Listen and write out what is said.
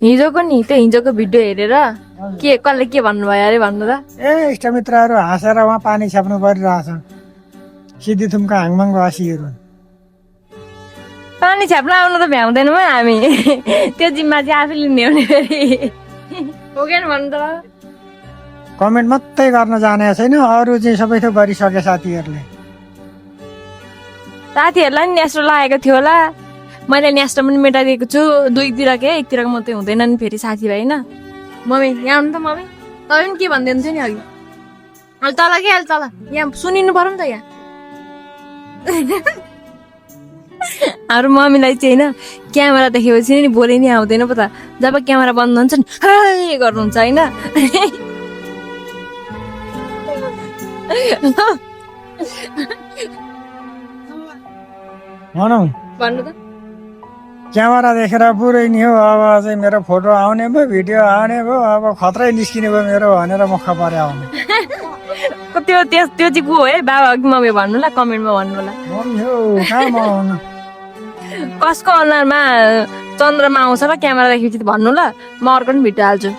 हिजोको नि त्यो हिजोको भिडियो हेरेर के कसले के भन्नुभयो अरे भन्नु त। ए इष्टमित्रहरू हाँसेर उहाँ पानी छ्याप्नु परिरहेछन् सिद्धिथुमका हाङमाङवासीहरू। पानी छ्याप्न आउनु त भ्याउँदैनौँ है हामी। त्यो जिम्मा चाहिँ आफै लिने हो नि फेरि। हो कि भन्नु त। कमेन्ट मात्रै गर्न जाने छैन, अरू चाहिँ सबै थोक गरिसके साथीहरूले। साथीहरूलाई नि न्यास्रो लागेको थियो होला। मैले न्यास्रो पनि मेटाइदिएको छु, दुईतिर के एकतिरको मात्रै हुँदैन नि फेरि साथीभाइ होइन। मम्मी यहाँ आउनु त मम्मी, तपाईँ पनि के भन्दै हुन्थ्यो नि अघि। अहिले तल के अहिले तल यहाँ सुनिनु पर्यो नि त यहाँ। हाम्रो मम्मीलाई चाहिँ होइन क्यामेरा देखेपछि नि बोले नि आउँदैन पो त। जब क्यामेरा बन्द हुन्छ नि हाय गर्नुहुन्छ होइन। भनौँ भन्नु त। क्यामेरा देखेर पुरै नि हो, अब चाहिँ मेरो फोटो आउने भयो, भिडियो आउने भयो, अब खत्रै निस्किने भयो मेरो भनेर मुख परे आउने। त्यो चाहिँ को हो है बाबा कि मम्मी भन्नु ल, कमेन्टमा भन्नु होला। मम्मी हो कहाँ म आउनु। कसको अनुहारमा चन्द्रमा आउँछ र क्यामेरा देखेपछि भन्नु ल, म अर्को पनि भिडियो हाल्छु।